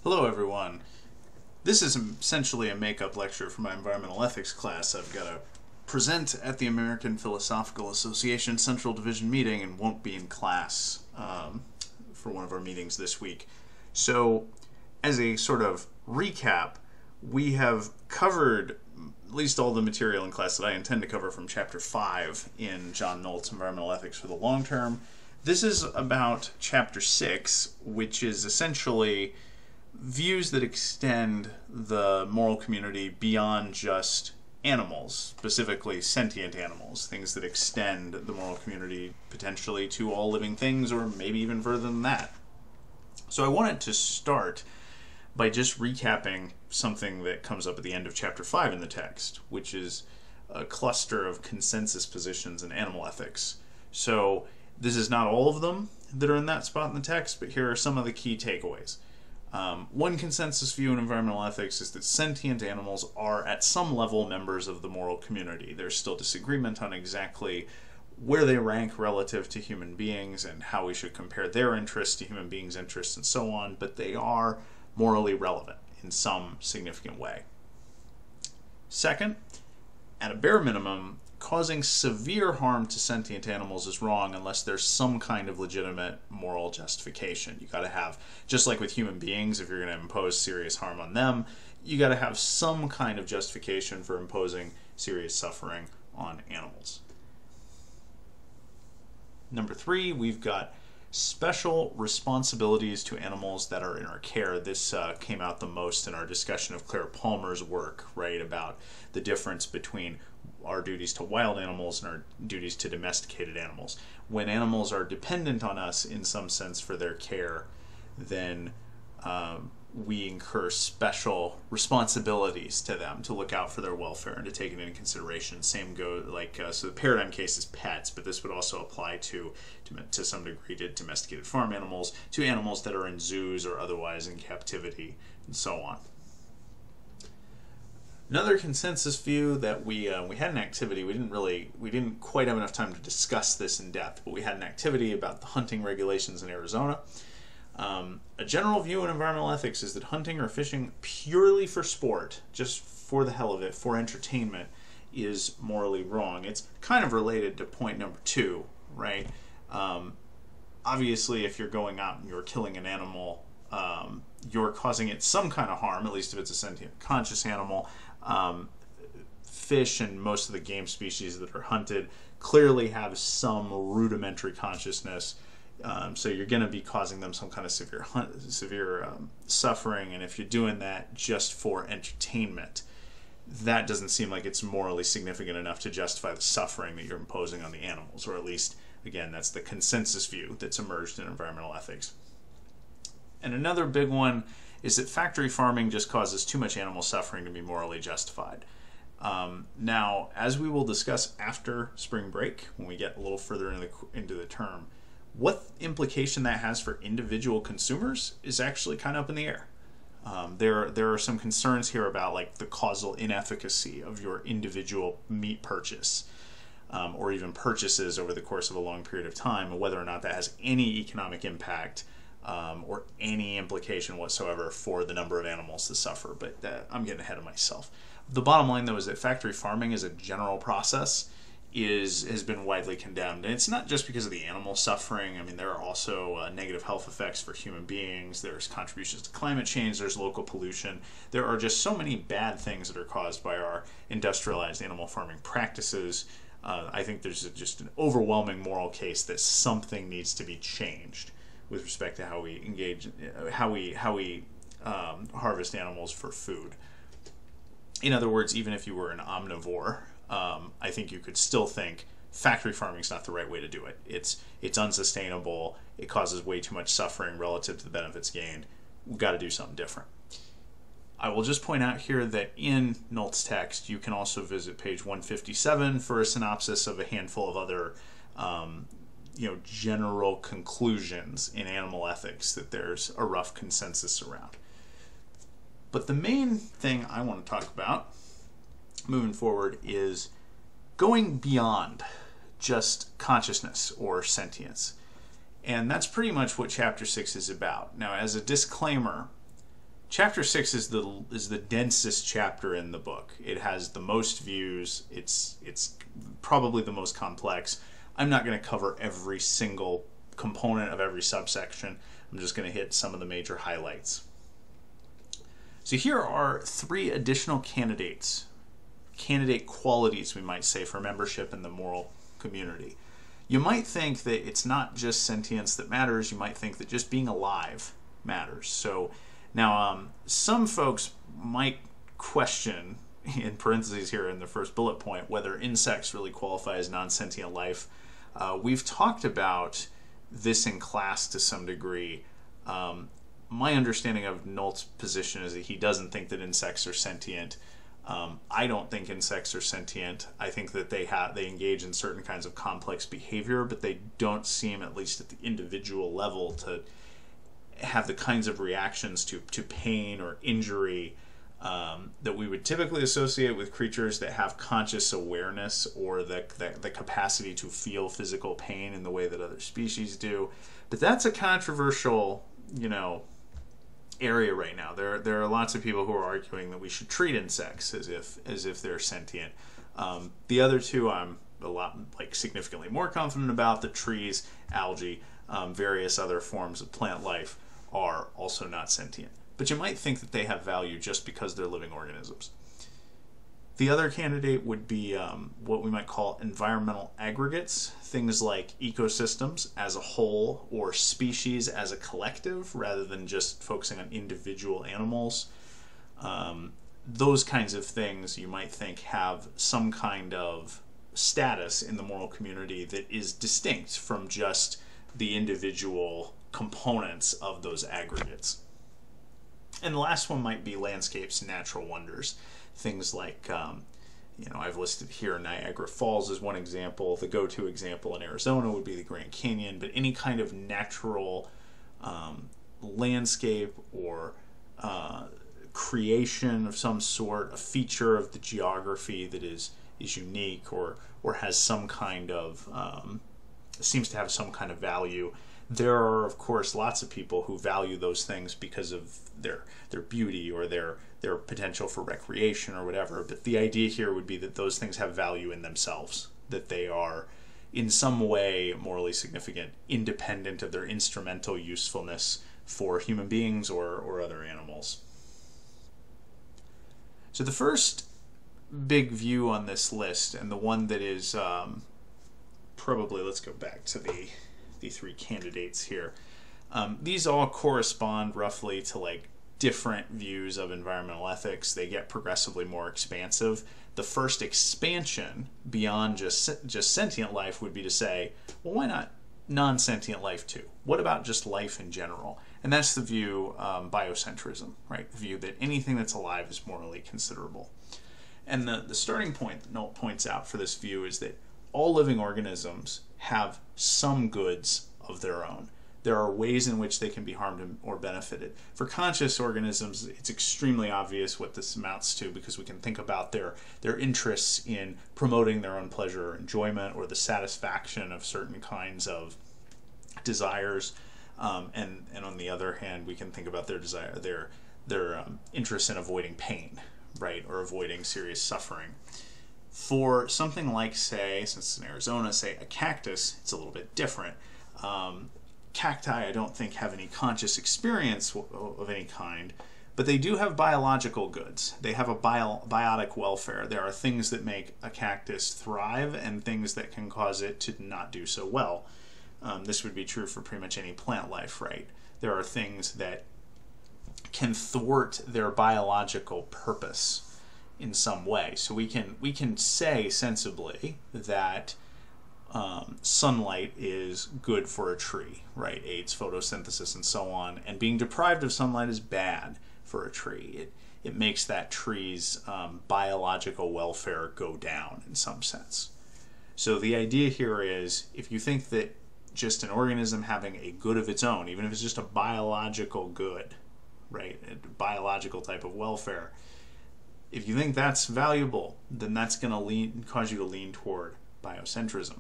Hello everyone. This is essentially a makeup lecture for my environmental ethics class. I've got to present at the American Philosophical Association Central Division meeting and won't be in class for one of our meetings this week. So as a sort of recap, we have covered at least all the material in class that I intend to cover from Chapter 5 in John Nolt's Environmental Ethics for the Long Term. This is about Chapter 6, which is essentially views that extend the moral community beyond just animals, specifically sentient animals, things that extend the moral community potentially to all living things, or maybe even further than that. So I wanted to start by just recapping something that comes up at the end of Chapter 5 in the text, which is a cluster of consensus positions in animal ethics. So this is not all of them that are in that spot in the text, but here are some of the key takeaways. One consensus view in environmental ethics is that sentient animals are at some level members of the moral community. There's still disagreement on exactly where they rank relative to human beings and how we should compare their interests to human beings' interests and so on, but they are morally relevant in some significant way. Second, at a bare minimum, causing severe harm to sentient animals is wrong unless there's some kind of legitimate moral justification. You got to have, just like with human beings, if you're going to impose serious harm on them, you got to have some kind of justification for imposing serious suffering on animals. Number 3, we've got special responsibilities to animals that are in our care. This came out the most in our discussion of Claire Palmer's work, right, about the difference between our duties to wild animals and our duties to domesticated animals. When animals are dependent on us in some sense for their care, then we incur special responsibilities to them to look out for their welfare and to take it into consideration. Same goes, so the paradigm case is pets, but this would also apply to some degree to domesticated farm animals, to animals that are in zoos or otherwise in captivity, and so on. Another consensus view that we had an activity, we didn't quite have enough time to discuss this in depth, but we had an activity about the hunting regulations in Arizona. A general view in environmental ethics is that hunting or fishing purely for sport, just for the hell of it, for entertainment, is morally wrong. It's kind of related to point number 2, right? Obviously, if you're going out and you're killing an animal, you're causing it some kind of harm, at least if it's a sentient, conscious animal. Fish and most of the game species that are hunted clearly have some rudimentary consciousness, so you're going to be causing them some kind of severe suffering, and if you're doing that just for entertainment, that doesn't seem like it's morally significant enough to justify the suffering that you're imposing on the animals, or at least, again, that's the consensus view that's emerged in environmental ethics. And another big one is that factory farming just causes too much animal suffering to be morally justified. Now, as we will discuss after spring break, when we get a little further into the term, what implication that has for individual consumers is actually kind of up in the air. There are some concerns here about like the causal inefficacy of your individual meat purchase, or even purchases over the course of a long period of time, and whether or not that has any economic impact or any implication whatsoever for the number of animals that suffer. But I'm getting ahead of myself. The bottom line, though, is that factory farming as a general process has been widely condemned. And it's not just because of the animal suffering. I mean, there are also negative health effects for human beings. There's contributions to climate change. There's local pollution. There are just so many bad things that are caused by our industrialized animal farming practices. I think there's just an overwhelming moral case that something needs to be changed with respect to how we engage, how we harvest animals for food. In other words, even if you were an omnivore, I think you could still think factory farming is not the right way to do it. It's unsustainable. It causes way too much suffering relative to the benefits gained. We've got to do something different. I will just point out here that in Nolt's text, you can also visit page 157 for a synopsis of a handful of other general conclusions in animal ethics that there's a rough consensus around. But the main thing I want to talk about moving forward is going beyond just consciousness or sentience. And that's pretty much what Chapter 6 is about. Now, as a disclaimer, Chapter 6 is the densest chapter in the book. It has the most views. It's probably the most complex. I'm not going to cover every single component of every subsection. I'm just going to hit some of the major highlights. So here are 3 additional candidate qualities, we might say, for membership in the moral community. You might think that it's not just sentience that matters. You might think that just being alive matters. So now, some folks might question, in parentheses here in the first bullet point, whether insects really qualify as non-sentient life. We've talked about this in class to some degree. My understanding of Nolt's position is that he doesn't think that insects are sentient. I don't think insects are sentient. I think that they engage in certain kinds of complex behavior, but they don't seem, at least at the individual level, to have the kinds of reactions to pain or injury that we would typically associate with creatures that have conscious awareness or the capacity to feel physical pain in the way that other species do. But that's a controversial, area right now. There are lots of people who are arguing that we should treat insects as if they're sentient. The other two I'm significantly more confident about. The trees, algae, various other forms of plant life are also not sentient. But you might think that they have value just because they're living organisms. The other candidate would be what we might call environmental aggregates, things like ecosystems as a whole or species as a collective, rather than just focusing on individual animals. Those kinds of things you might think have some kind of status in the moral community that is distinct from just the individual components of those aggregates. And the last one might be landscapes and natural wonders. Things like, I've listed here Niagara Falls as one example. The go-to example in Arizona would be the Grand Canyon, but any kind of natural landscape or creation of some sort, a feature of the geography that is unique or has some kind of, seems to have some kind of value. There are, of course, lots of people who value those things because of their beauty or their potential for recreation or whatever. But the idea here would be that those things have value in themselves, that they are in some way morally significant, independent of their instrumental usefulness for human beings or other animals. So the first big view on this list, and the one that is probably, let's go back to the 3 candidates here. These all correspond roughly to different views of environmental ethics. They get progressively more expansive. The first expansion beyond just sentient life would be to say, well, why not non-sentient life too? What about just life in general? And that's the view, biocentrism, right? The view that anything that's alive is morally considerable. And the starting point that Nolt points out for this view is that all living organisms have some goods of their own. There are ways in which they can be harmed or benefited. For conscious organisms, it's extremely obvious what this amounts to, because we can think about their interests in promoting their own pleasure or enjoyment or the satisfaction of certain kinds of desires. And on the other hand, we can think about their interest in avoiding pain, right, or avoiding serious suffering. For something like, say, since it's in Arizona, say a cactus, it's a little bit different. Cacti, I don't think, have any conscious experience of any kind, but they do have biological goods. They have a biotic welfare. There are things that make a cactus thrive and things that can cause it to not do so well. This would be true for pretty much any plant life, right? There are things that can thwart their biological purpose in some way. So we can say sensibly that sunlight is good for a tree, right? Aids photosynthesis and so on. And being deprived of sunlight is bad for a tree. It makes that tree's biological welfare go down in some sense. So the idea here is, if you think that just an organism having a good of its own, even if it's just a biological good, right, a biological type of welfare, if you think that's valuable, then that's going to cause you to lean toward biocentrism.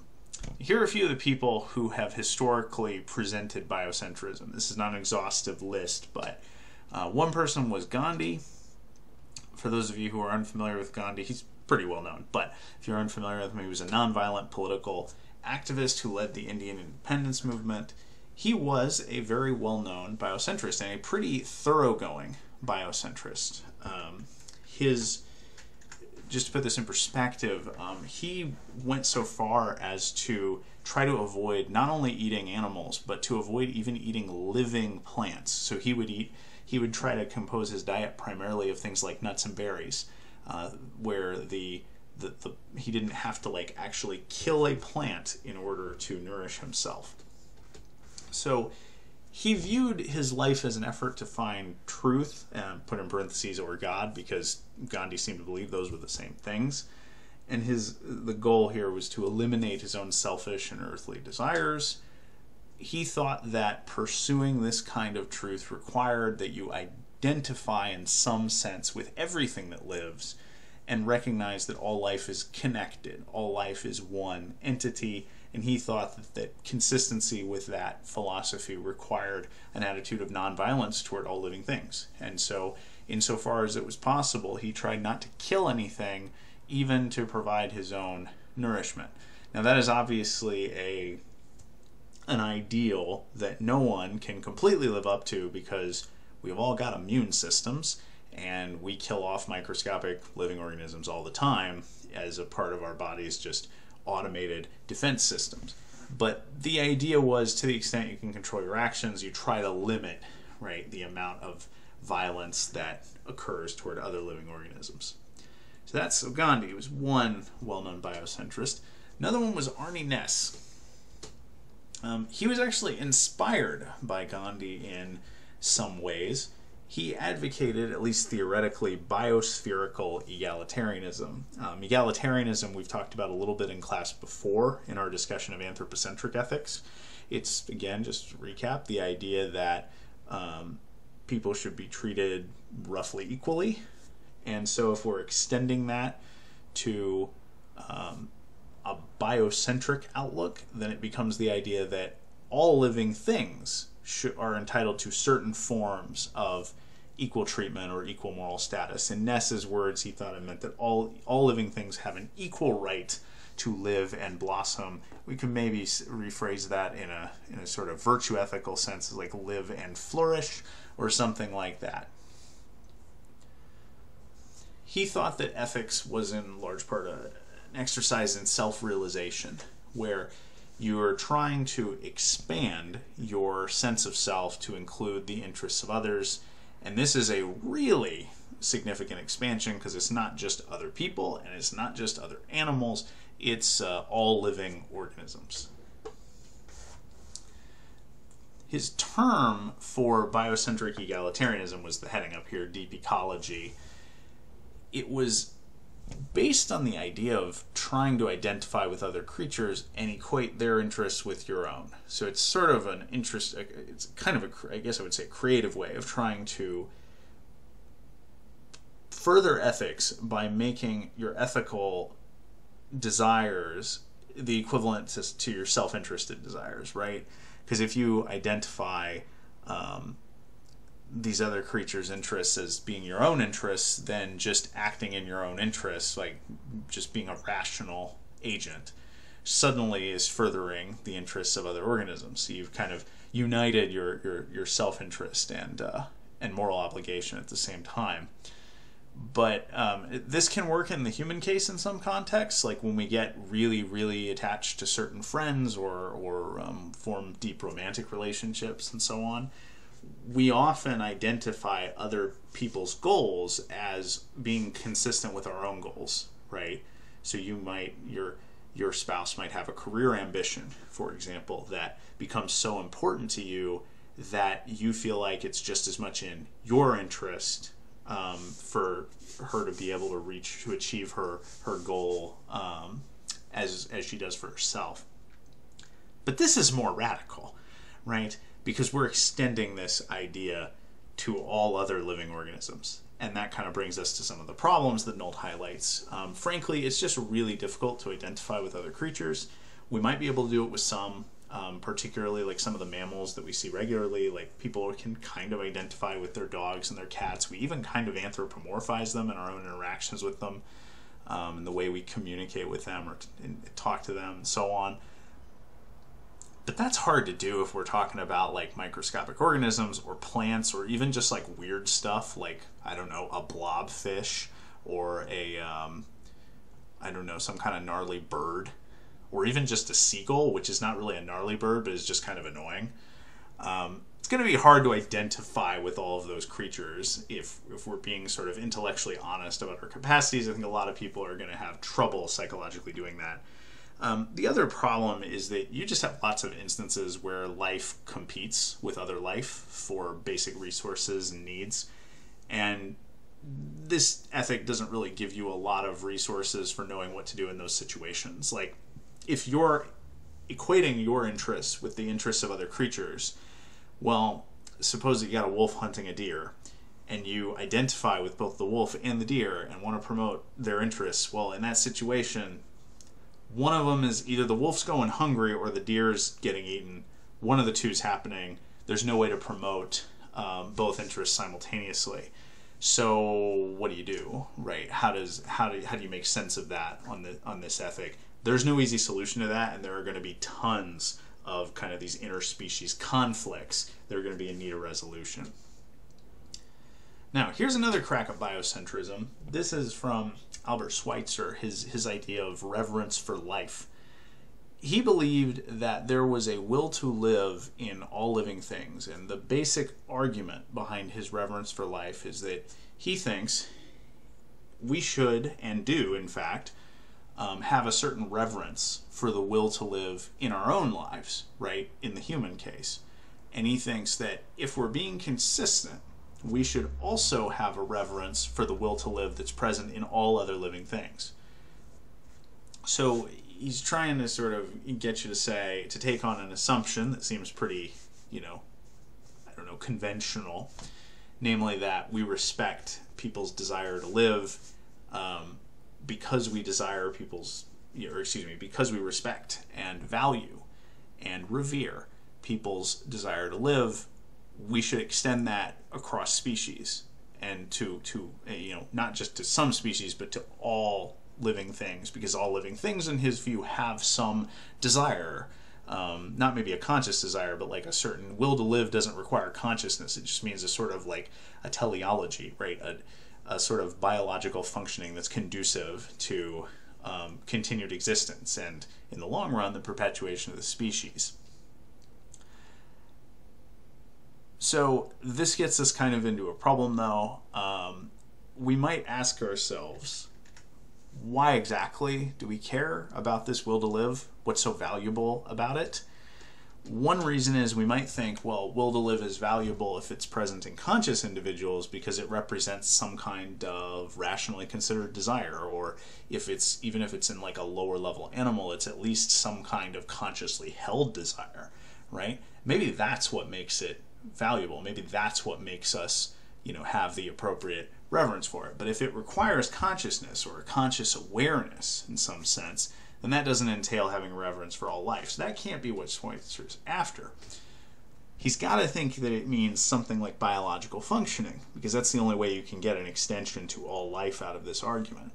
Here are a few of the people who have historically presented biocentrism. This is not an exhaustive list, but One person was Gandhi. For those of you who are unfamiliar with Gandhi, he's pretty well known, but if you're unfamiliar with him, he was a nonviolent political activist who led the Indian independence movement. He was a very well-known biocentrist and a pretty thoroughgoing biocentrist. Just to put this in perspective, he went so far as to try to avoid not only eating animals, but to avoid even eating living plants. So he would try to compose his diet primarily of things like nuts and berries, where he didn't have to like actually kill a plant in order to nourish himself. So he viewed his life as an effort to find truth, and put in parentheses, or God, because Gandhi seemed to believe those were the same things. And the goal here was to eliminate his own selfish and earthly desires. He thought that pursuing this kind of truth required that you identify in some sense with everything that lives and recognize that all life is connected, all life is one entity, and he thought that consistency with that philosophy required an attitude of nonviolence toward all living things. And so, insofar as it was possible, he tried not to kill anything, even to provide his own nourishment. Now that is obviously an ideal that no one can completely live up to, because we've all got immune systems and we kill off microscopic living organisms all the time as a part of our body's just automated defense systems. But the idea was, to the extent you can control your actions, you try to limit, right, the amount of violence that occurs toward other living organisms. So that's Gandhi. He was one well-known biocentrist. Another one was Arne Naess. He was actually inspired by Gandhi in some ways. He advocated, at least theoretically, biospherical egalitarianism. Egalitarianism we've talked about a little bit in class before in our discussion of anthropocentric ethics. It's, again, just to recap, the idea that people should be treated roughly equally. And so if we're extending that to a biocentric outlook, then it becomes the idea that all living things are entitled to certain forms of equal treatment or equal moral status. In Naess's words, he thought it meant that all living things have an equal right to live and blossom. We could maybe rephrase that in a sort of virtue ethical sense, like live and flourish, or something like that. He thought that ethics was in large part an exercise in self-realization, where you are trying to expand your sense of self to include the interests of others. And this is a really significant expansion, because it's not just other people and it's not just other animals, it's all living organisms. His term for biocentric egalitarianism was the heading up here, deep ecology. It was based on the idea of trying to identify with other creatures and equate their interests with your own. So it's sort of an interest, it's kind of I guess I would say, creative way of trying to further ethics by making your ethical desires the equivalent to your self-interested desires, right? Because if you identify these other creatures' interests as being your own interests, then just acting in your own interests, like just being a rational agent, suddenly is furthering the interests of other organisms. So you've kind of united your self-interest and moral obligation at the same time. But this can work in the human case in some contexts, like when we get really, really attached to certain friends or form deep romantic relationships and so on. We often identify other people's goals as being consistent with our own goals, right? So your spouse might have a career ambition, for example, that becomes so important to you that you feel like it's just as much in your interest for her to be able to achieve her goal as she does for herself. But this is more radical, right? Because we're extending this idea to all other living organisms. And that kind of brings us to some of the problems that Nolt highlights. Frankly, it's just really difficult to identify with other creatures. We might be able to do it with some. particularly like some of the mammals that we see regularly. Like people can kind of identify with their dogs and their cats. We even kind of anthropomorphize them in our own interactions with them, and the way we communicate with them or talk to them and so on. But that's hard to do if we're talking about like microscopic organisms or plants, or even just like weird stuff like, I don't know, a blobfish, or a I don't know, some kind of gnarly bird, or even just a seagull, which is not really a gnarly bird but is just kind of annoying. It's going to be hard to identify with all of those creatures if we're being sort of intellectually honest about our capacities. I think a lot of people are going to have trouble psychologically doing that. The other problem is that you just have lots of instances where life competes with other life for basic resources and needs, and this ethic doesn't really give you a lot of resources for knowing what to do in those situations. Like, if you're equating your interests with the interests of other creatures, well, suppose that you got a wolf hunting a deer, and you identify with both the wolf and the deer and want to promote their interests. Well, in that situation, one of them is either the wolf's going hungry or the deer's getting eaten. One of the two is happening. There's no way to promote both interests simultaneously. So what do you do, right? How do you make sense of that on this ethic? There's no easy solution to that, and there are going to be tons of kind of these interspecies conflicts that are going to be in need of resolution. Now, here's another crack at biocentrism. This is from Albert Schweitzer, his idea of reverence for life. He believed that there was a will to live in all living things, and the basic argument behind his reverence for life is that he thinks we should, and do in fact, have a certain reverence for the will to live in our own lives, right, in the human case. And he thinks that if we're being consistent, we should also have a reverence for the will to live that's present in all other living things. So he's trying to sort of get you to take on an assumption that seems pretty, conventional, namely that we respect people's desire to live because we because we respect and value and revere people's desire to live. We should extend that across species, and to not just to some species, but to all living things, because all living things, in his view, have some desire. Not maybe a conscious desire, but like a certain will to live doesn't require consciousness. It just means a sort of like a teleology, right? A sort of biological functioning that's conducive to continued existence, and in the long run, the perpetuation of the species. So this gets us kind of into a problem, though. We might ask ourselves, why exactly do we care about this will to live? What's so valuable about it? One reason is we might think, well, will to live is valuable if it's present in conscious individuals because it represents some kind of rationally considered desire, or even if it's in like a lower level animal, it's at least some kind of consciously held desire, right? Maybe that's what makes it valuable. Maybe that's what makes us, have the appropriate reverence for it. But if it requires consciousness or conscious awareness in some sense, then that doesn't entail having reverence for all life. So that can't be what Schweitzer's after. He's got to think that it means something like biological functioning, because that's the only way you can get an extension to all life out of this argument.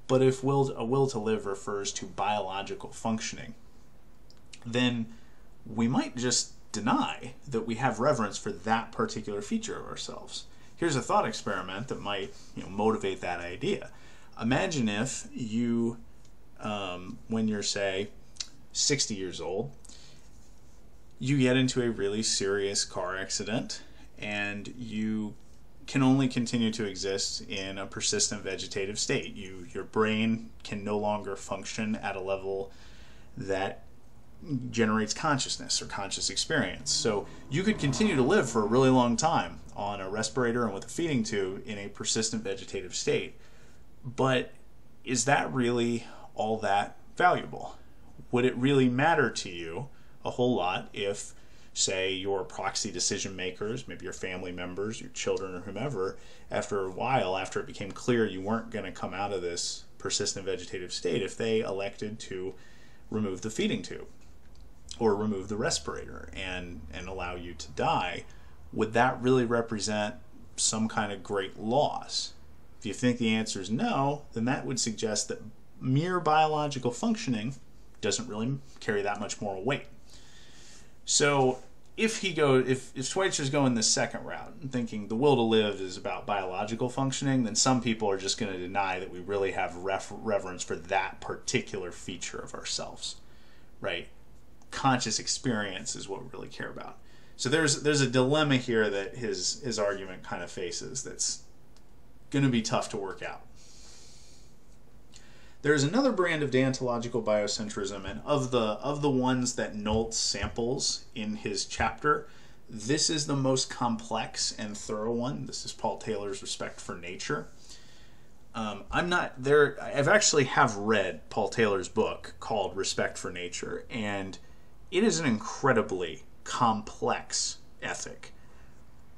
But if a will to live refers to biological functioning, then we might just deny that we have reverence for that particular feature of ourselves. Here's a thought experiment that might motivate that idea. Imagine if you, when you're, say, 60 years old, you get into a really serious car accident and you can only continue to exist in a persistent vegetative state. Your brain can no longer function at a level that generates consciousness or conscious experience. So you could continue to live for a really long time on a respirator and with a feeding tube in a persistent vegetative state. But is that really all that valuable? Would it really matter to you a whole lot if, say, your proxy decision makers, maybe your family members, your children, or whomever, after a while, after it became clear you weren't going to come out of this persistent vegetative state, if they elected to remove the feeding tube? or remove the respirator and allow you to die, would that really represent some kind of great loss? If you think the answer is no, then that would suggest that mere biological functioning doesn't really carry that much moral weight. So if Schweitzer's going this second route and thinking the will to live is about biological functioning, then some people are just going to deny that we really have reverence for that particular feature of ourselves, right? Conscious experience is what we really care about. So there's a dilemma here that his argument kind of faces that's going to be tough to work out. There's another brand of deontological biocentrism, and of the ones that Nolt samples in his chapter, this is the most complex and thorough one. This is Paul Taylor's Respect for Nature. I'm not there. I've actually have read Paul Taylor's book called Respect for Nature, and it is an incredibly complex ethic.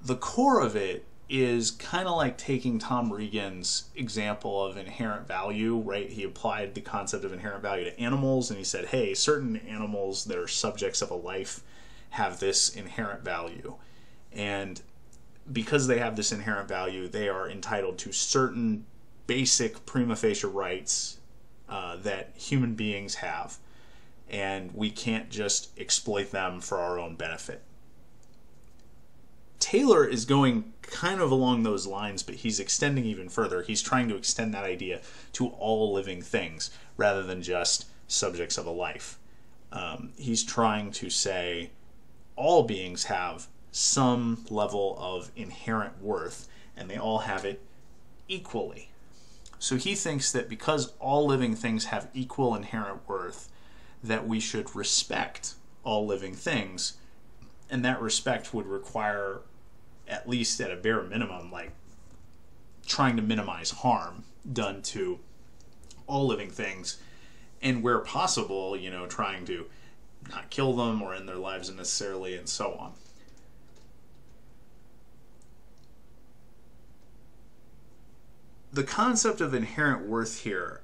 The core of it is kind of like taking Tom Regan's example of inherent value, right? He applied the concept of inherent value to animals, and he said, hey, certain animals that are subjects of a life have this inherent value. And because they have this inherent value, they are entitled to certain basic prima facie rights that human beings have. And we can't just exploit them for our own benefit. Taylor is going kind of along those lines, but he's extending even further. He's trying to extend that idea to all living things rather than just subjects of a life. He's trying to say all beings have some level of inherent worth, and they all have it equally. So he thinks that because all living things have equal inherent worth, that we should respect all living things, and that respect would require, at least at a bare minimum, like trying to minimize harm done to all living things, and where possible, trying to not kill them or end their lives unnecessarily, and so on. The concept of inherent worth here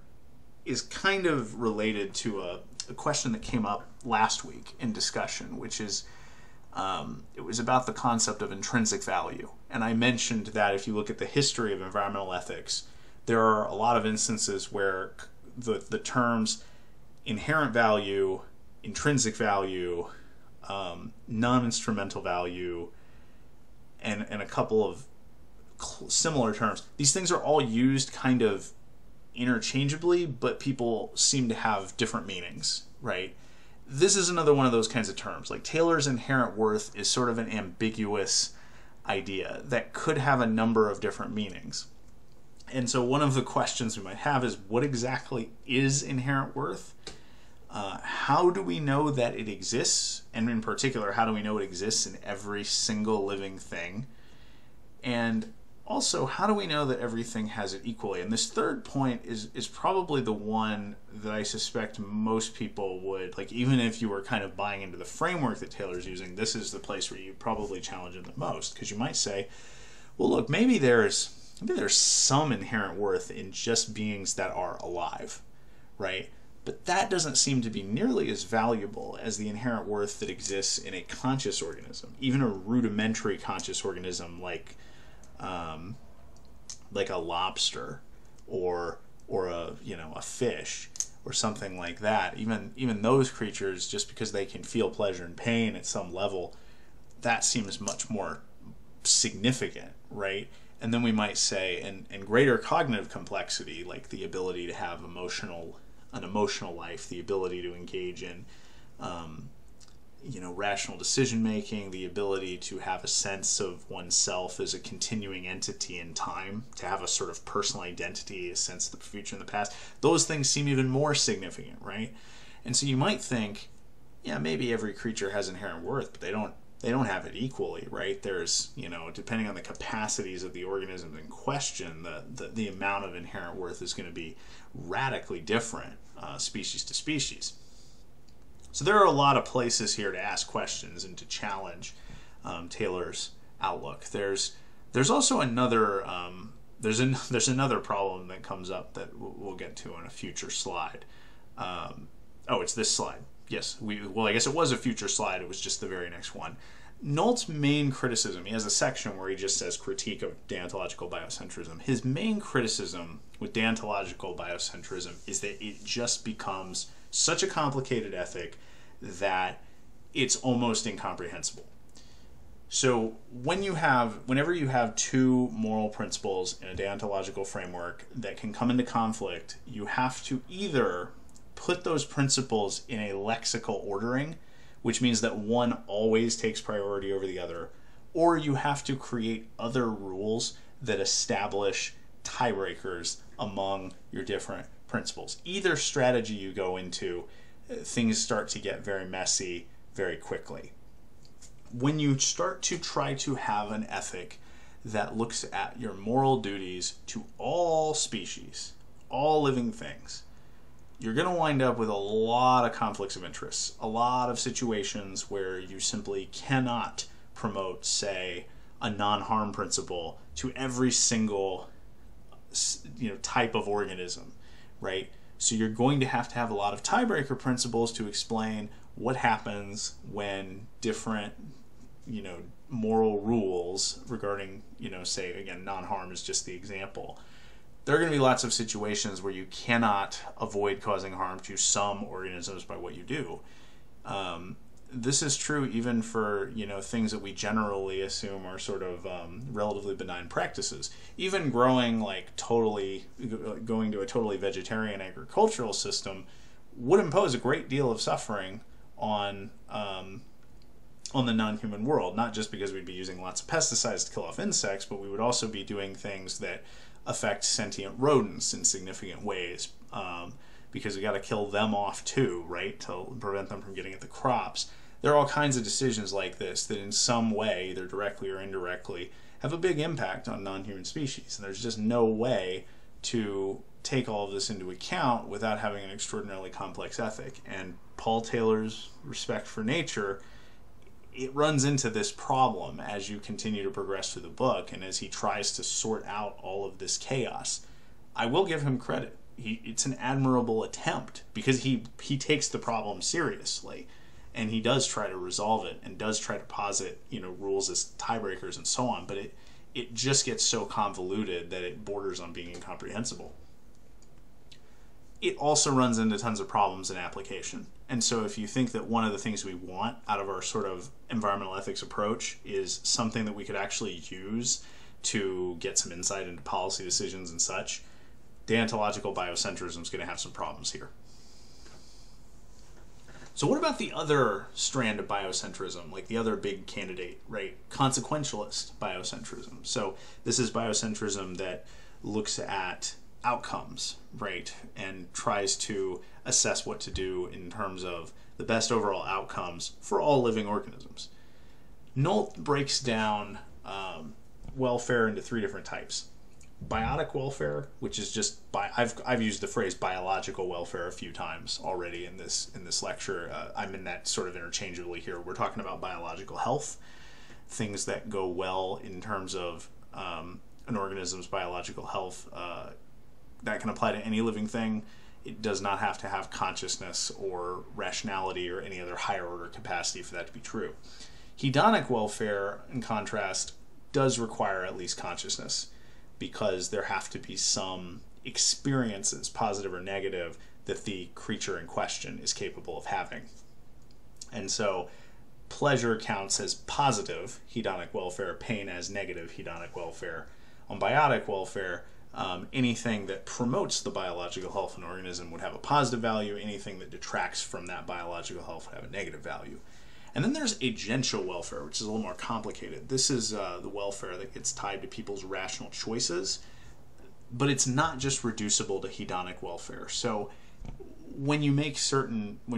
is kind of related to a question that came up last week in discussion, which is it was about the concept of intrinsic value. And I mentioned that if you look at the history of environmental ethics, there are a lot of instances where the terms inherent value, intrinsic value, non-instrumental value, and a couple of similar terms, these things are all used kind of interchangeably, but people seem to have different meanings, right? This is another one of those kinds of terms. Like Taylor's inherent worth is sort of an ambiguous idea that could have a number of different meanings. And so one of the questions we might have is, what exactly is inherent worth? How do we know that it exists? And in particular, how do we know it exists in every single living thing? And also, how do we know that everything has it equally? And this third point is probably the one that I suspect most people would, like, even if you were kind of buying into the framework that Taylor's using, this is the place where you probably challenge him the most. Because you might say, well, look, maybe there's some inherent worth in just beings that are alive, right? But that doesn't seem to be nearly as valuable as the inherent worth that exists in a conscious organism, even a rudimentary conscious organism like a lobster or a fish or something like that. Even those creatures, just because they can feel pleasure and pain at some level, that seems much more significant, right? And then we might say, and greater cognitive complexity, like the ability to have an emotional life, the ability to engage in rational decision making, the ability to have a sense of oneself as a continuing entity in time, to have a sort of personal identity, a sense of the future and the past. Those things seem even more significant, right? And so you might think, yeah, maybe every creature has inherent worth, but they don't have it equally, right? There's, depending on the capacities of the organisms in question, the amount of inherent worth is going to be radically different, species to species. So there are a lot of places here to ask questions and to challenge Taylor's outlook. There's also another there's another problem that comes up that we'll get to in a future slide. It's this slide. Yes, well, I guess it was a future slide. It was just the very next one. Nolt's main criticism, he has a section where he just says critique of deontological biocentrism. His main criticism with deontological biocentrism is that it just becomes such a complicated ethic that it's almost incomprehensible. So whenever you have two moral principles in a deontological framework that can come into conflict, you have to either put those principles in a lexical ordering, which means that one always takes priority over the other, or you have to create other rules that establish tiebreakers among your different principles. Either strategy you go into, things start to get very messy very quickly. When you start to try to have an ethic that looks at your moral duties to all species, all living things, you're going to wind up with a lot of conflicts of interest, a lot of situations where you simply cannot promote, say, a non-harm principle to every single type of organism, right? So you're going to have a lot of tiebreaker principles to explain what happens when different moral rules regarding, say, again, non-harm is just the example. There are going to be lots of situations where you cannot avoid causing harm to some organisms by what you do. This is true even for things that we generally assume are sort of relatively benign practices. Even growing going to a totally vegetarian agricultural system would impose a great deal of suffering on the non-human world. Not just because we'd be using lots of pesticides to kill off insects, but we would also be doing things that affect sentient rodents in significant ways, because we got to kill them off too, right, to prevent them from getting at the crops. There are all kinds of decisions like this that in some way, either directly or indirectly, have a big impact on non-human species, and there's just no way to take all of this into account without having an extraordinarily complex ethic. And Paul Taylor's Respect for Nature, it runs into this problem as you continue to progress through the book and as he tries to sort out all of this chaos. I will give him credit. It's an admirable attempt because he takes the problem seriously and he does try to resolve it and does try to posit rules as tiebreakers and so on, but it just gets so convoluted that it borders on being incomprehensible. It also runs into tons of problems in application. And so if you think that one of the things we want out of our sort of environmental ethics approach is something that we could actually use to get some insight into policy decisions and such, deontological biocentrism is going to have some problems here. So what about the other strand of biocentrism, like the other big candidate, right? Consequentialist biocentrism. So this is biocentrism that looks at outcomes, right, and tries to assess what to do in terms of the best overall outcomes for all living organisms. Nolt breaks down welfare into three different types. Biotic welfare, which is just I've used the phrase biological welfare a few times already in this lecture. I'm in that sort of interchangeably here. We're talking about biological health, things that go well in terms of an organism's biological health. That can apply to any living thing. It does not have to have consciousness or rationality or any other higher order capacity for that to be true. Hedonic welfare, in contrast, does require at least consciousness because there have to be some experiences, positive or negative, that the creature in question is capable of having. And so pleasure counts as positive hedonic welfare, pain as negative hedonic welfare. On biotic welfare, anything that promotes the biological health of an organism would have a positive value. Anything that detracts from that biological health would have a negative value. And then there's agential welfare, which is a little more complicated. This is the welfare that gets tied to people's rational choices, but it's not just reducible to hedonic welfare. So when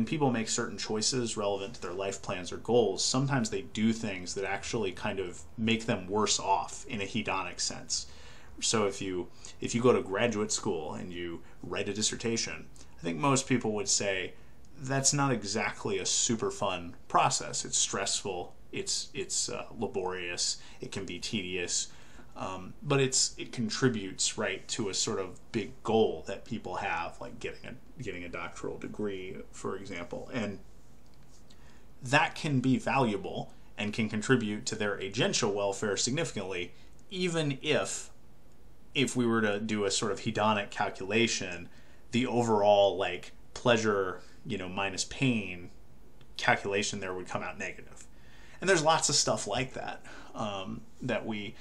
people make certain choices relevant to their life plans or goals, sometimes they do things that actually kind of make them worse off in a hedonic sense. So if you go to graduate school and you write a dissertation, I think most people would say that's not exactly a super fun process. It's stressful, it's laborious, it can be tedious, but it contributes, right, to a sort of big goal that people have, like getting a doctoral degree, for example. And that can be valuable and can contribute to their agential welfare significantly, even if we were to do a sort of hedonic calculation, the overall like pleasure, minus pain calculation there would come out negative. And there's lots of stuff like that that we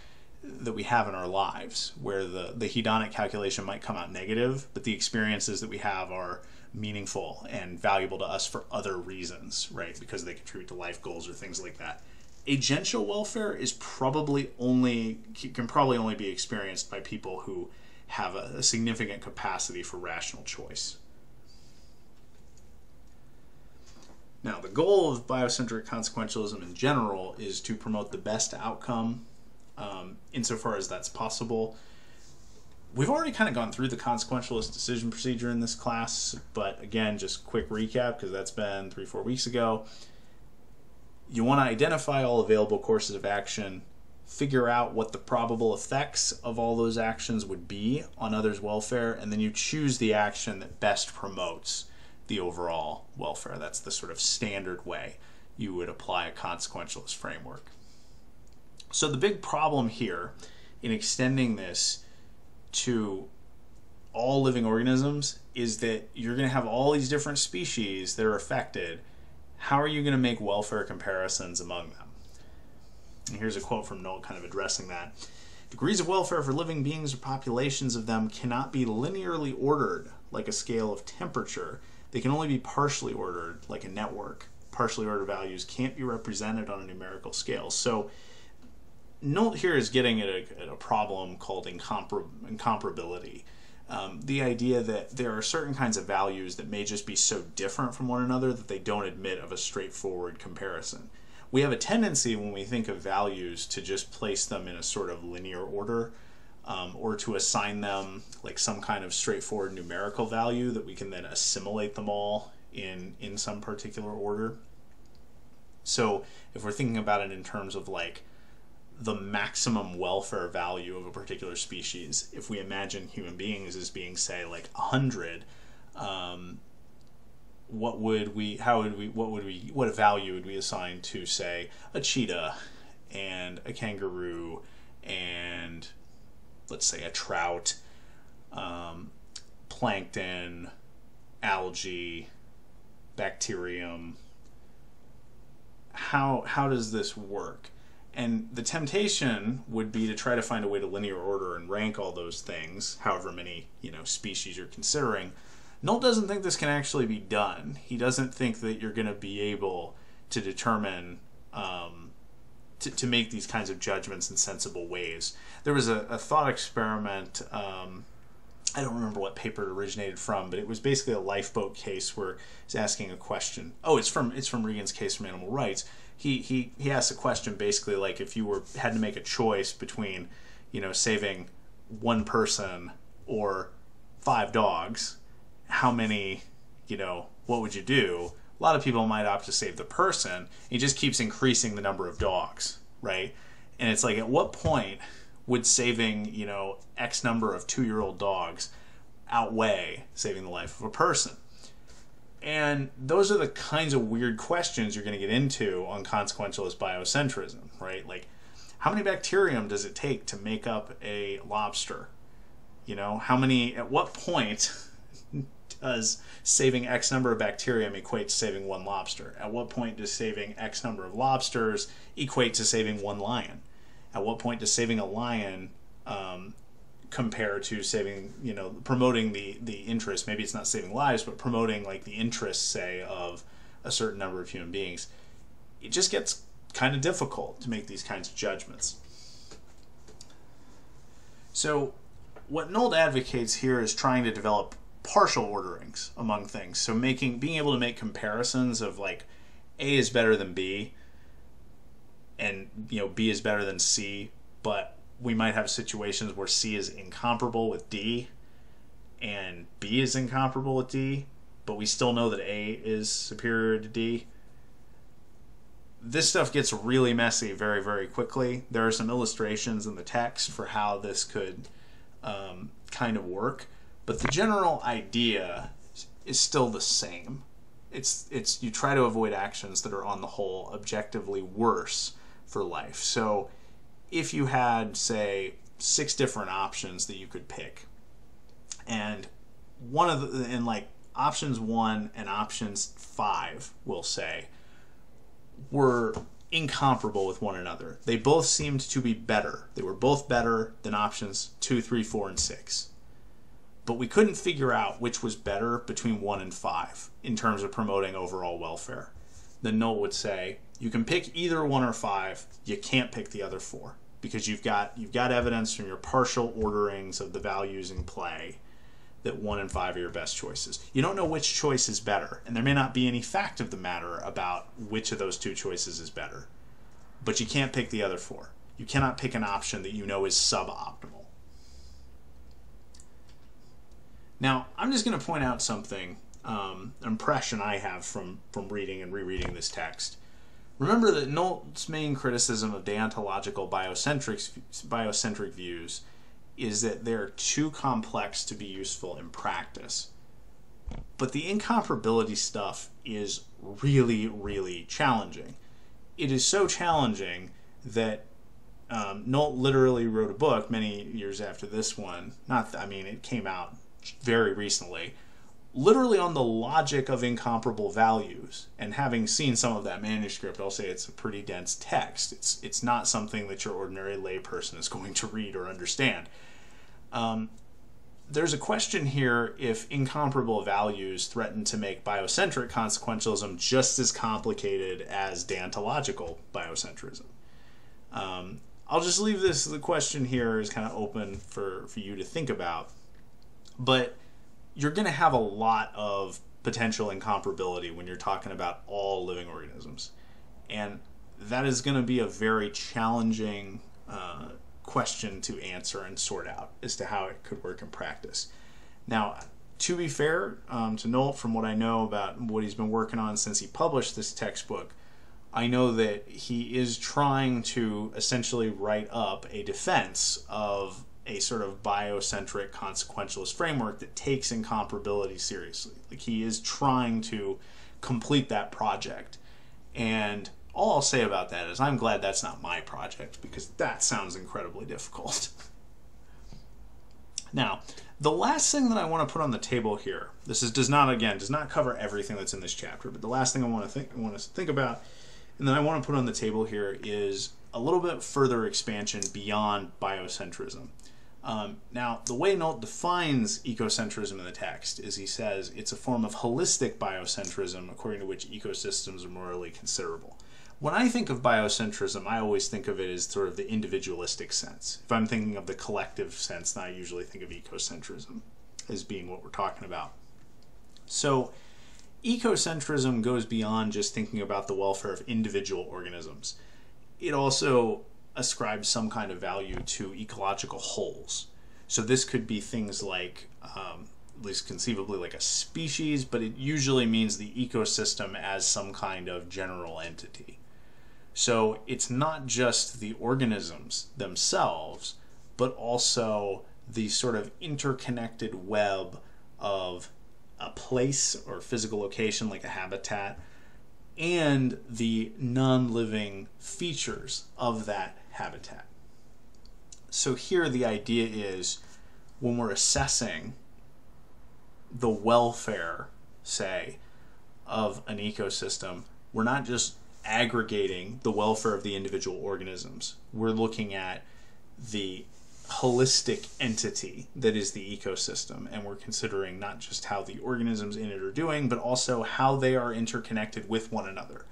have in our lives where the hedonic calculation might come out negative, but the experiences that we have are meaningful and valuable to us for other reasons, right? Because they contribute to life goals or things like that. Agential welfare is can probably only be experienced by people who have a significant capacity for rational choice. Now, the goal of biocentric consequentialism in general is to promote the best outcome insofar as that's possible. We've already kind of gone through the consequentialist decision procedure in this class, but again, just quick recap because that's been 3-4 weeks ago. You want to identify all available courses of action, figure out what the probable effects of all those actions would be on others' welfare, and then you choose the action that best promotes the overall welfare. That's the sort of standard way you would apply a consequentialist framework. So the big problem here in extending this to all living organisms is that you're going to have all these different species that are affected. How are you going to make welfare comparisons among them? And here's a quote from Nolt kind of addressing that. Degrees of welfare for living beings or populations of them cannot be linearly ordered like a scale of temperature. They can only be partially ordered like a network. Partially ordered values can't be represented on a numerical scale. So Nolt here is getting at a problem called incomparability. The idea that there are certain kinds of values that may just be so different from one another that they don't admit of a straightforward comparison. We have a tendency when we think of values to just place them in a sort of linear order, or to assign them like some kind of straightforward numerical value that we can then assimilate them all in some particular order. So if we're thinking about it in terms of like the maximum welfare value of a particular species, if we imagine human beings as being, say, like 100, what value would we assign to, say, a cheetah and a kangaroo and, let's say, a trout, plankton, algae, bacterium? How does this work? And the temptation would be to try to find a way to linear order and rank all those things, however many species you're considering. Nolt doesn't think this can actually be done. He doesn't think that you're going to be able to determine, to make these kinds of judgments in sensible ways. There was a thought experiment, I don't remember what paper it originated from, but it was basically a lifeboat case where it's asking a question. Oh, it's from Regan's Case from Animal Rights. He asked a question basically like if you had to make a choice between, saving one person or 5 dogs, how many, what would you do? A lot of people might opt to save the person. He just keeps increasing the number of dogs, right? And it's like, at what point would saving, X number of 2-year-old dogs outweigh saving the life of a person? And those are the kinds of weird questions you're going to get into on consequentialist biocentrism, right? Like, how many bacterium does it take to make up a lobster? At what point does saving X number of bacterium equate to saving 1 lobster? At what point does saving X number of lobsters equate to saving 1 lion? At what point does saving a lion compare to saving, promoting the interest? Maybe it's not saving lives, but promoting like the interests, say, of a certain number of human beings. It just gets kind of difficult to make these kinds of judgments. So what Nolt advocates here is trying to develop partial orderings among things. So being able to make comparisons of like A is better than B, and B is better than C, but we might have situations where C is incomparable with D and B is incomparable with D, but we still know that A is superior to D. This stuff gets really messy very, very quickly. There are some illustrations in the text for how this could kind of work, but the general idea is still the same. It's you try to avoid actions that are on the whole objectively worse for life. So if you had, say, 6 different options that you could pick, and like options 1 and options 5, we'll say, were incomparable with one another. They both seemed to be better. They were both better than options 2, 3, 4, and 6. But we couldn't figure out which was better between 1 and 5 in terms of promoting overall welfare. Then Nolt would say, you can pick either 1 or 5, you can't pick the other 4, because you've got evidence from your partial orderings of the values in play that 1 and 5 are your best choices. You don't know which choice is better, and there may not be any fact of the matter about which of those 2 choices is better. But you can't pick the other 4. You cannot pick an option that you know is suboptimal. Now, I'm just going to point out something, an impression I have from reading and rereading this text. Remember that Nolt's main criticism of deontological biocentric views is that they're too complex to be useful in practice. But the incomparability stuff is really, really challenging. It is so challenging that Nolt literally wrote a book many years after this one. It came out very recently, literally on the logic of incomparable values. And having seen some of that manuscript, I'll say it's a pretty dense text. It's not something that your ordinary layperson is going to read or understand. There's a question here if incomparable values threaten to make biocentric consequentialism just as complicated as deontological biocentrism. I'll just leave the question here is kind of open for you to think about. But you're going to have a lot of potential incomparability when you're talking about all living organisms. And that is going to be a very challenging question to answer and sort out as to how it could work in practice. Now, to be fair to Nolt, from what I know about what he's been working on since he published this textbook, I know that he is trying to essentially write up a defense of a sort of biocentric consequentialist framework that takes incomparability seriously. Like, he is trying to complete that project. And all I'll say about that is I'm glad that's not my project, because that sounds incredibly difficult. Now, the last thing that I want to put on the table here, does not cover everything that's in this chapter, but the last thing I want to think about, and then I want to put on the table here, is a little bit further expansion beyond biocentrism. Now, the way Nolt defines ecocentrism in the text is he says it's a form of holistic biocentrism according to which ecosystems are morally considerable. When I think of biocentrism, I always think of it as sort of the individualistic sense. If I'm thinking of the collective sense, then I usually think of ecocentrism as being what we're talking about. So, ecocentrism goes beyond just thinking about the welfare of individual organisms. It also ascribes some kind of value to ecological wholes. So this could be things like, at least conceivably, like a species, but it usually means the ecosystem as some kind of general entity. So it's not just the organisms themselves, but also the sort of interconnected web of a place or physical location, like a habitat, and the non-living features of that habitat. So here the idea is, when we're assessing the welfare, say, of an ecosystem, we're not just aggregating the welfare of the individual organisms. We're looking at the holistic entity that is the ecosystem, and we're considering not just how the organisms in it are doing, but also how they are interconnected with one another.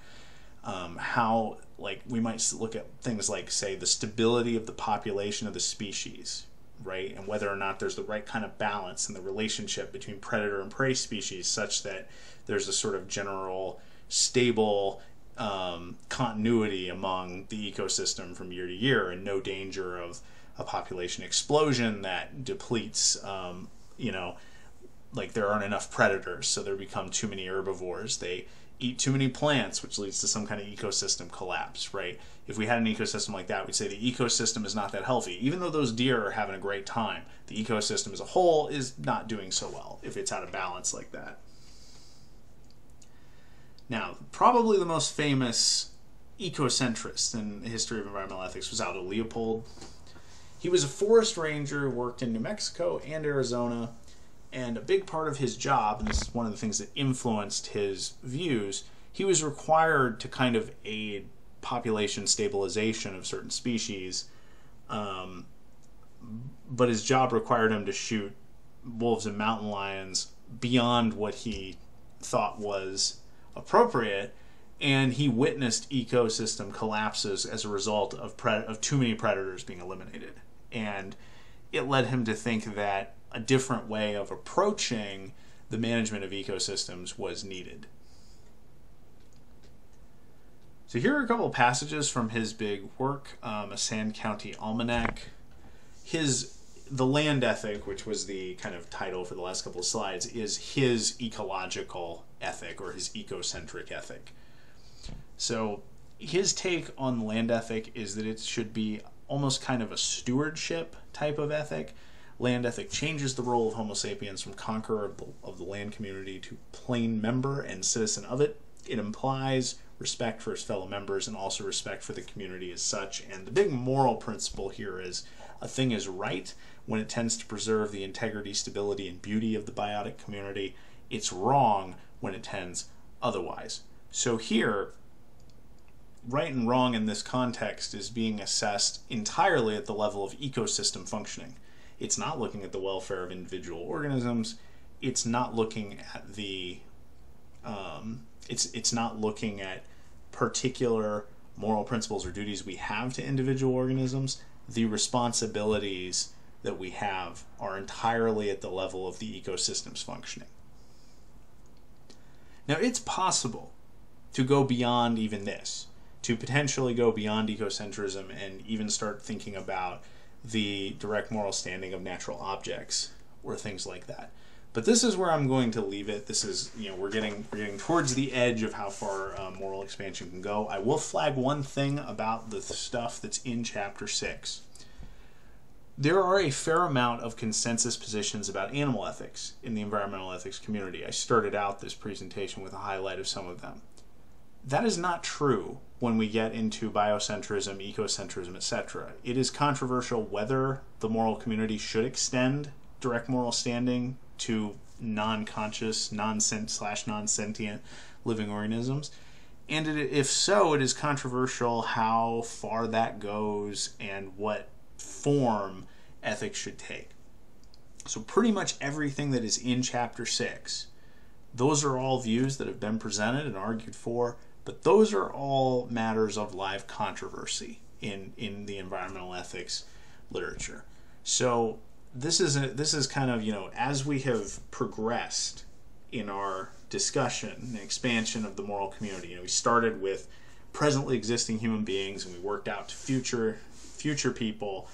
How, like, we might look at things like, say, the stability of the population of the species, right? And whether or not there's the right kind of balance in the relationship between predator and prey species, such that there's a sort of general stable continuity among the ecosystem from year to year, and no danger of a population explosion that depletes, like there aren't enough predators, so there become too many herbivores. They eat too many plants, which leads to some kind of ecosystem collapse, right? If we had an ecosystem like that, we'd say the ecosystem is not that healthy. Even though those deer are having a great time, the ecosystem as a whole is not doing so well if it's out of balance like that. Now, probably the most famous ecocentrist in the history of environmental ethics was Aldo Leopold. He was a forest ranger who worked in New Mexico and Arizona, and a big part of his job, and this is one of the things that influenced his views, he was required to kind of aid population stabilization of certain species, but his job required him to shoot wolves and mountain lions beyond what he thought was appropriate, and he witnessed ecosystem collapses as a result of too many predators being eliminated. And it led him to think that a different way of approaching the management of ecosystems was needed. So here are a couple of passages from his big work, a Sand County Almanac. The land ethic, which was the kind of title for the last couple of slides, is his ecological ethic, or his ecocentric ethic. So his take on the land ethic is that it should be almost kind of a stewardship type of ethic. Land ethic changes the role of Homo sapiens from conqueror of the land community to plain member and citizen of it. It implies respect for his fellow members and also respect for the community as such. And the big moral principle here is a thing is right when it tends to preserve the integrity, stability, and beauty of the biotic community. It's wrong when it tends otherwise. So here, right and wrong in this context is being assessed entirely at the level of ecosystem functioning. It's not looking at the welfare of individual organisms. It's not looking at the it's not looking at particular moral principles or duties we have to individual organisms. The responsibilities that we have are entirely at the level of the ecosystem's functioning. Now, it's possible to go beyond even this, to potentially go beyond ecocentrism and even start thinking about the direct moral standing of natural objects or things like that. But this is where I'm going to leave it. This is, we're getting towards the edge of how far moral expansion can go. I will flag one thing about the stuff that's in Chapter 6. There are a fair amount of consensus positions about animal ethics in the environmental ethics community. I started out this presentation with a highlight of some of them. That is not true when we get into biocentrism, ecocentrism, etc. It is controversial whether the moral community should extend direct moral standing to non-conscious, non-sentient living organisms. And if so, it is controversial how far that goes and what form ethics should take. So pretty much everything that is in Chapter 6, those are all views that have been presented and argued for, but those are all matters of live controversy in the environmental ethics literature. So this is kind of, as we have progressed in our discussion and expansion of the moral community, we started with presently existing human beings and we worked out to future people,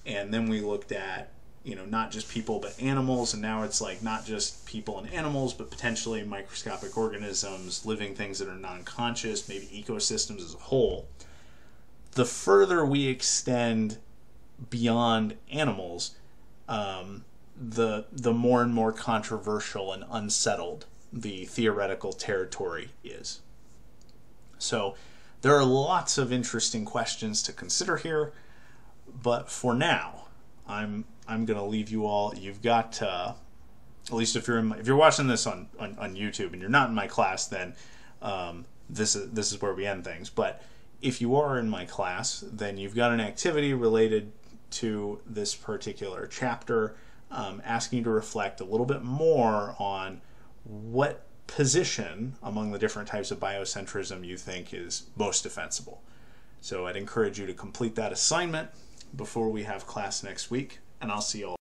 and then we looked at not just people but animals, and now it's like not just people and animals but potentially microscopic organisms, living things that are non-conscious, maybe ecosystems as a whole. The further we extend beyond animals, the more and more controversial and unsettled the theoretical territory is. So there are lots of interesting questions to consider here, but for now, I'm going to leave you all. You've got at least if you're watching this on YouTube and you're not in my class, then this is where we end things. But if you are in my class, then you've got an activity related to this particular chapter, asking you to reflect a little bit more on what position among the different types of biocentrism you think is most defensible. So I'd encourage you to complete that assignment before we have class next week, and I'll see you all.